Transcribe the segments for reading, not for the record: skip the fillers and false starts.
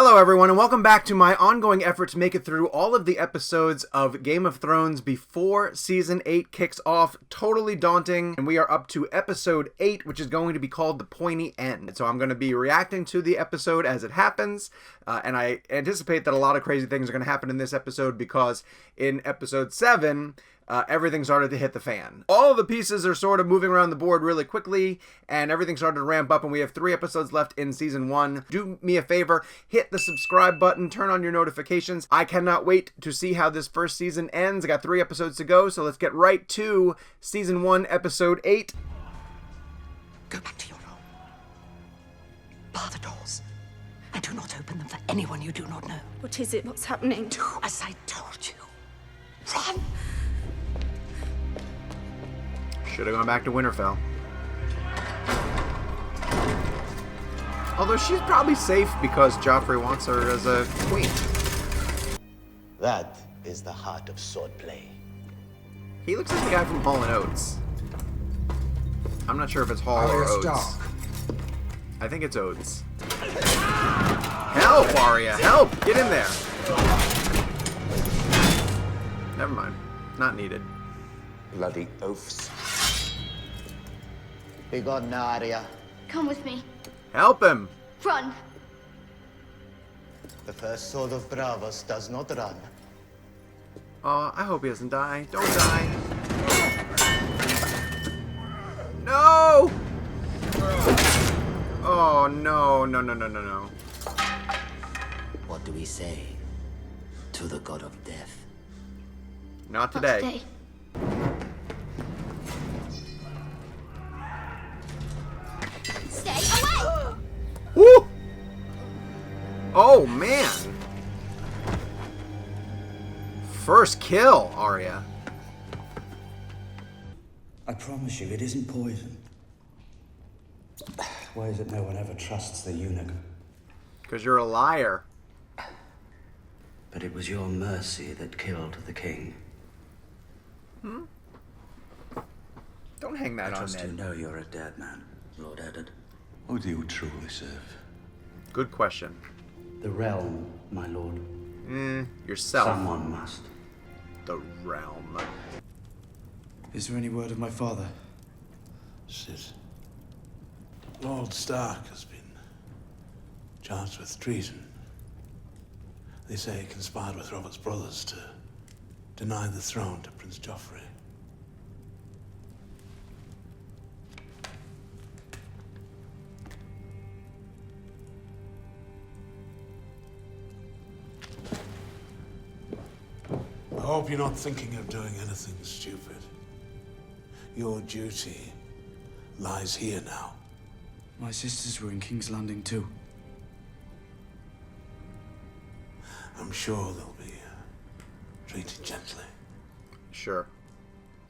Hello everyone, and welcome back to my ongoing effort to make it through all of the episodes of Game of Thrones before Season 8 kicks off. Totally daunting, and we are up to Episode 8, which is going to be called The Pointy End. So I'm going to be reacting to the episode as it happens, and I anticipate that a lot of crazy things are going to happen in this episode because in Episode 7... everything started to hit the fan. All of the pieces are sort of moving around the board really quickly, and everything started to ramp up, and we have 3 episodes left in Season 1. Do me a favor, hit the subscribe button, turn on your notifications. I cannot wait to see how this first season ends. I got 3 episodes to go, so let's get right to Season 1, Episode 8. Go back to your room. Bar the doors, and do not open them for anyone you do not know. What is it? What's happening? Do as I told you. Run! Should have gone back to Winterfell. Although she's probably safe because Joffrey wants her as a queen. That is the heart of swordplay. He looks like the guy from Hall & Oates. I'm not sure if it's Hall or Oates. I think it's Oates. Help, Arya! Help! Get in there! Never mind. Not needed. Bloody oafs. Be gone now, Arya. Come with me. Help him! Run! The first sword of Bravos does not run. Oh, I hope he doesn't die. Don't die. No! Oh, no, no, no, no, no, no. What do we say to the god of death? Not today. Not today. Stay away! Woo! Oh, man. First kill, Arya. I promise you, it isn't poison. Why is it no one ever trusts the eunuch? Because you're a liar. But it was your mercy that killed the king. Don't hang that I on trust you Ned. know you're a dead man, Lord Eddard. Who do you truly serve? Good question. The realm, my lord. Yourself. Someone must. The realm. Is there any word of my father? Sis. Lord Stark has been charged with treason. They say he conspired with Robert's brothers to deny the throne to Prince Joffrey. I hope you're not thinking of doing anything stupid. Your duty lies here now. My sisters were in King's Landing too. I'm sure they'll be treated gently. Sure.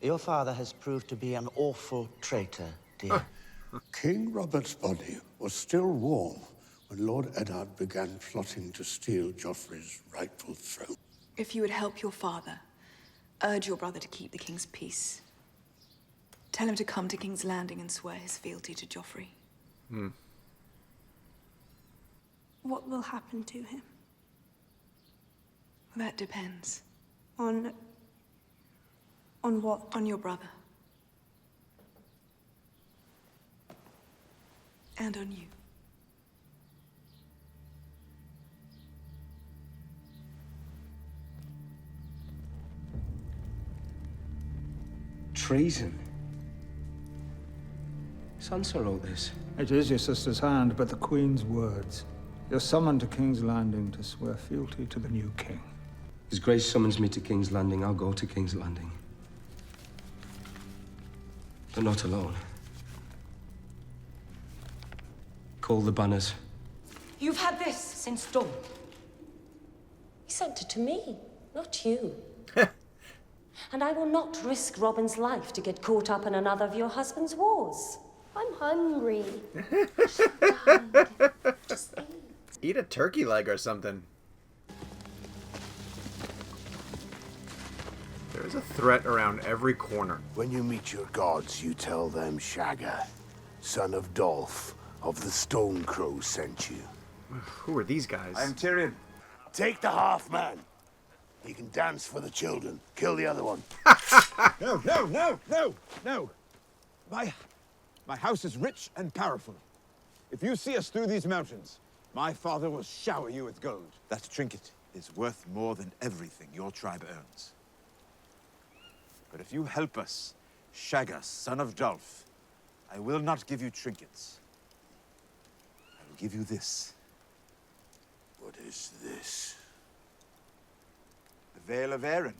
Your father has proved to be an awful traitor, dear. King Robert's body was still warm when Lord Eddard began plotting to steal Joffrey's rightful throne. If you would help your father, urge your brother to keep the king's peace. Tell him to come to King's Landing and swear his fealty to Joffrey. What will happen to him? That depends. On what? On your brother. And on you. Treason? Sansa wrote this. It is your sister's hand, but the Queen's words. You're summoned to King's Landing to swear fealty to the new king. His Grace summons me to King's Landing. I'll go to King's Landing. But not alone. Call the banners. You've had this since dawn. He sent it to me, not you. And I will not risk Robin's life to get caught up in another of your husband's wars. I'm hungry. Just eat. Eat a turkey leg or something. There's a threat around every corner. When you meet your gods, you tell them Shagga, son of Dolph, of the Stone Crow, sent you. Who are these guys? I'm Tyrion. Take the half man. He can dance for the children. Kill the other one. No. My house is rich and powerful. If you see us through these mountains, my father will shower you with gold. That trinket is worth more than everything your tribe earns. But if you help us, Shagga, son of Dolph, I will not give you trinkets. I will give you this. What is this? The Veil of Aaron.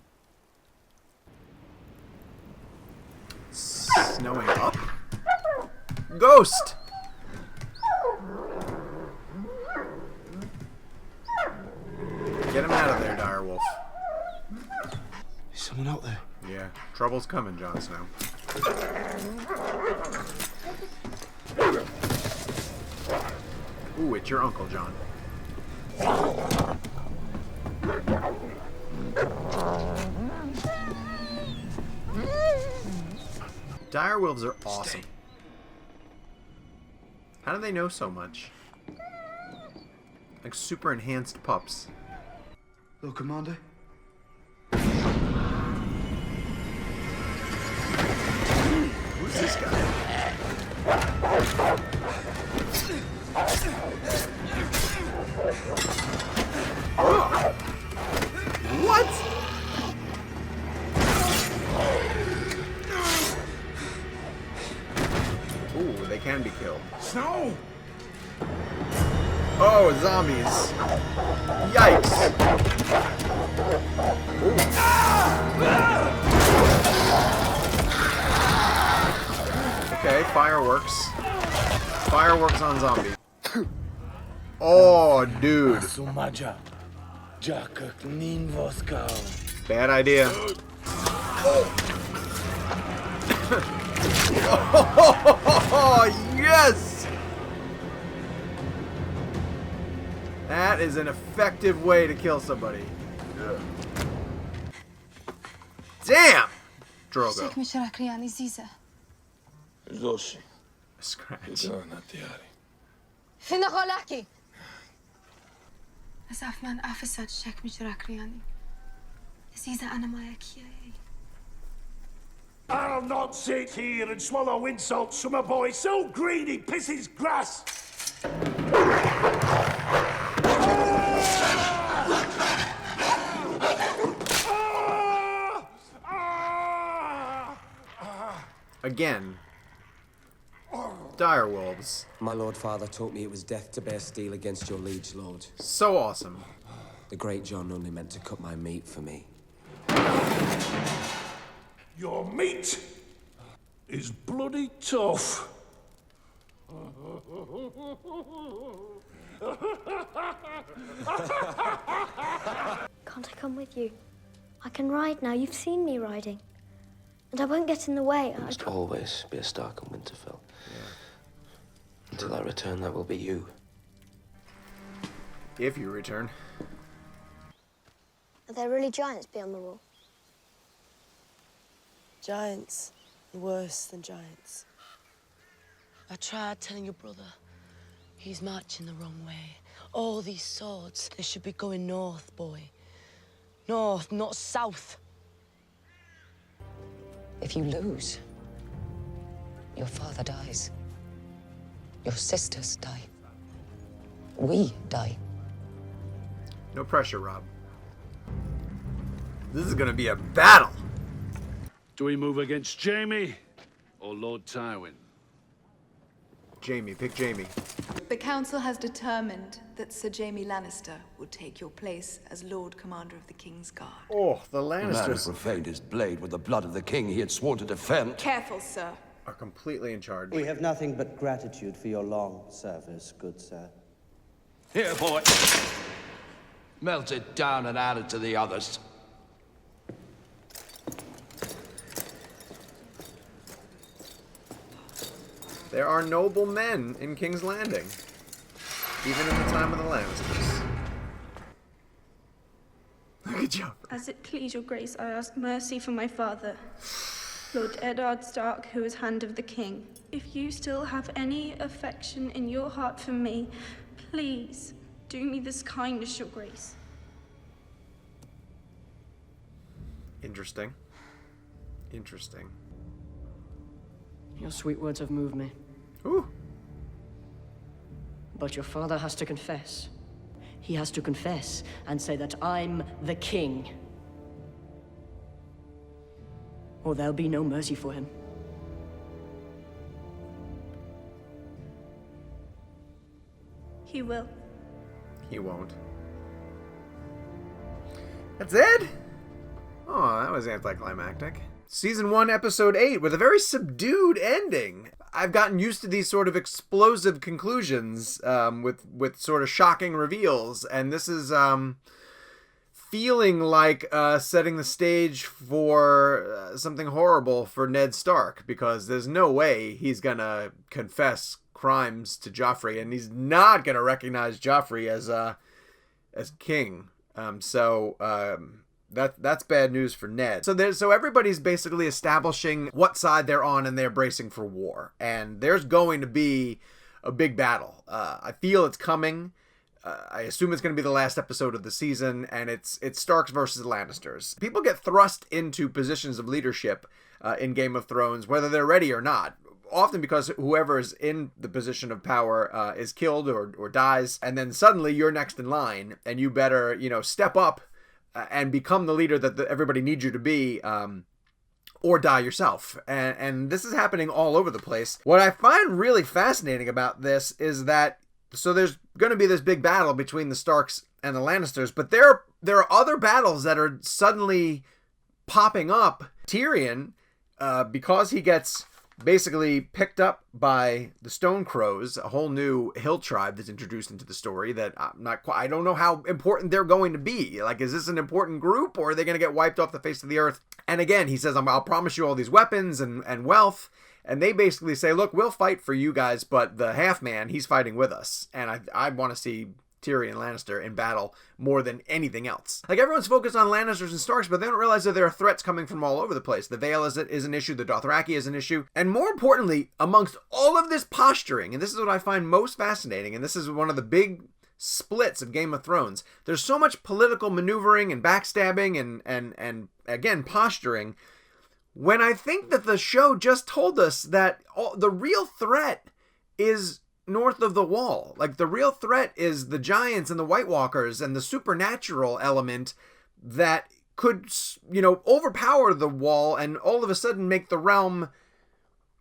Snowing up? Ghost! Get him out of there, direwolf. Is someone out there? Yeah, trouble's coming, Jon Snow. Ooh, it's your Uncle John. Direwolves are awesome. How do they know so much? Like super enhanced pups. Lord Commander? Who's this guy? Oh. What? Ooh, they can be killed. Snow! Oh, zombies. Yikes. Okay, fireworks. Fireworks on zombies. Oh, dude. Bad idea. Oh, yes! That is an effective way to kill somebody. Damn! Drogo. Scratch. I'll not sit here and swallow insults from a boy so green he pisses grass. Again. Direwolves. My lord father taught me it was death to bear steel against your liege lord. So awesome. The great John only meant to cut my meat for me. Your meat is bloody tough. Can't I come with you? I can ride now. You've seen me riding. And I won't get in the way. You must always be a Stark in Winterfell. Yeah. Until I return, that will be you. If you return. Are there really giants beyond the wall? Giants are worse than giants. I tried telling your brother. He's marching the wrong way. All these swords, they should be going north, boy. North, not south. If you lose, your father dies. Your sisters die. We die. No pressure, Rob. This is gonna be a battle. Do we move against Jaime or Lord Tywin? Jaime, pick Jaime. The council has determined that Sir Jaime Lannister will take your place as Lord Commander of the King's Guard. Oh, the The man who Lannisters profaned his blade with the blood of the king he had sworn to defend. Careful, sir. are completely in charge. We have nothing but gratitude for your long service, good sir. Here, boy. Melt it down and add it to the others. There are noble men in King's Landing, even in the time of the Lannisters. Good job. As it please your grace, I ask mercy for my father, Lord Eddard Stark, who is Hand of the King. If you still have any affection in your heart for me, please Do me this kindness, your grace. Interesting. Interesting. Your sweet words have moved me. Ooh. But your father has to confess. He has to confess and say that I'm the king. Or there'll be no mercy for him. He will. He won't. That's it? Oh, that was anticlimactic. Season 1, Episode 8, with a very subdued ending. I've gotten used to these sort of explosive conclusions with sort of shocking reveals, and this is feeling like setting the stage for something horrible for Ned Stark, because there's no way he's gonna confess crimes to Joffrey, and he's not gonna recognize Joffrey as king. That's bad news for Ned. So everybody's basically establishing what side they're on, and they're bracing for war. And there's going to be a big battle. I feel it's coming. I assume it's going to be the last episode of the season, and it's Starks versus Lannisters. People get thrust into positions of leadership in Game of Thrones, whether they're ready or not. Often because whoever is in the position of power is killed or dies, and then suddenly you're next in line, and you better, step up and become the leader that everybody needs you to be, or die yourself. And this is happening all over the place. What I find really fascinating about this is that, so there's going to be this big battle between the Starks and the Lannisters, but there are other battles that are suddenly popping up. Tyrion, because he gets basically picked up by the Stone Crows, a whole new hill tribe that's introduced into the story that I don't know how important they're going to be. Like, is this an important group, or are they going to get wiped off the face of the earth? And again, he says, I'll promise you all these weapons and wealth. And they basically say, look, we'll fight for you guys, but the half-man, he's fighting with us. And I want to see Tyrion Lannister in battle more than anything else. Like, everyone's focused on Lannisters and Starks, but they don't realize that there are threats coming from all over the place. The Vale is an issue, the Dothraki is an issue, and more importantly, amongst all of this posturing, and this is what I find most fascinating, and this is one of the big splits of Game of Thrones, there's so much political maneuvering and backstabbing and again, posturing, when I think that the show just told us that the real threat is north of the wall. Like, the real threat is the giants and the White Walkers and the supernatural element that could, overpower the wall and all of a sudden make the realm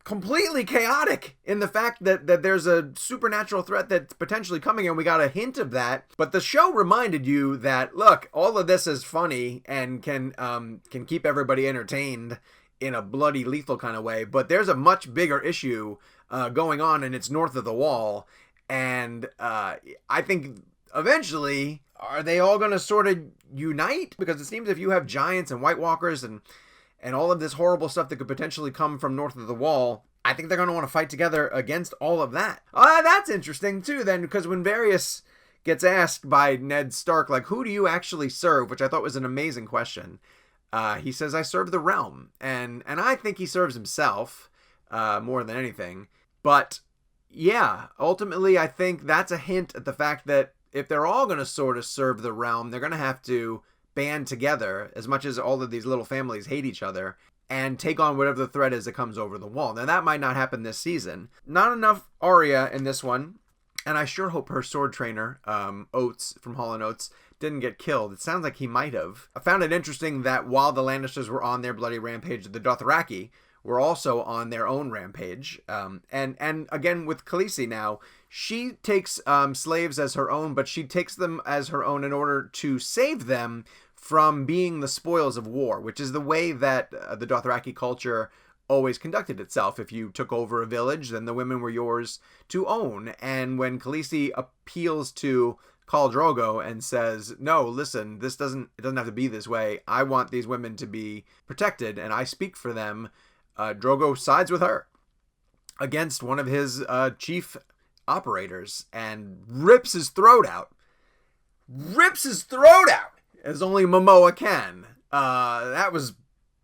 completely chaotic in the fact that there's a supernatural threat that's potentially coming, and we got a hint of that. But the show reminded you that, look, all of this is funny and can keep everybody entertained in a bloody, lethal kind of way, but there's a much bigger issue going on, and it's north of the wall. And I think eventually, are they all going to sort of unite? Because it seems if you have giants and White Walkers and all of this horrible stuff that could potentially come from north of the wall, I think they're going to want to fight together against all of that. That's interesting too, then, because when Varys gets asked by Ned Stark, like, who do you actually serve? Which I thought was an amazing question. He says, I serve the realm. And I think he serves himself more than anything. But yeah, ultimately, I think that's a hint at the fact that if they're all going to sort of serve the realm, they're going to have to band together, as much as all of these little families hate each other, and take on whatever the threat is that comes over the wall. Now, that might not happen this season. Not enough Arya in this one. And I sure hope her sword trainer, Oates from Hall & Oates, didn't get killed. It sounds like he might have. I found it interesting that while the Lannisters were on their bloody rampage, the Dothraki were also on their own rampage. And again, with Khaleesi now, she takes slaves as her own, but she takes them as her own in order to save them from being the spoils of war, which is the way that the Dothraki culture always conducted itself. If you took over a village, then the women were yours to own. And when Khaleesi appeals to Khal Drogo and says, no, listen, it doesn't have to be this way. I want these women to be protected, and I speak for them. Drogo sides with her against one of his chief operators and rips his throat out. As only Momoa can. That was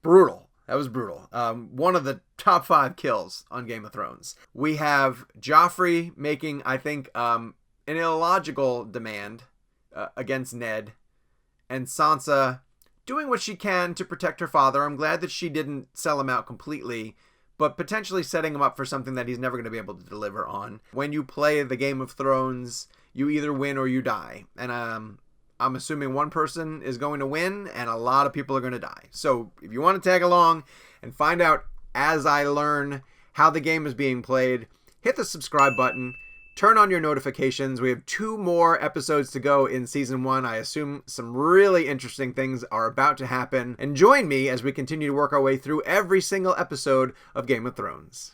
brutal. One of the top 5 kills on Game of Thrones. We have Joffrey making, I think, an illogical demand against Ned, and Sansa doing what she can to protect her father. I'm glad that she didn't sell him out completely, but potentially setting him up for something that he's never going to be able to deliver on. When you play the Game of Thrones, you either win or you die. And I'm assuming one person is going to win and a lot of people are going to die. So if you want to tag along and find out as I learn how the game is being played, hit the subscribe button. Turn on your notifications. We have 2 more episodes to go in Season 1. I assume some really interesting things are about to happen. And join me as we continue to work our way through every single episode of Game of Thrones.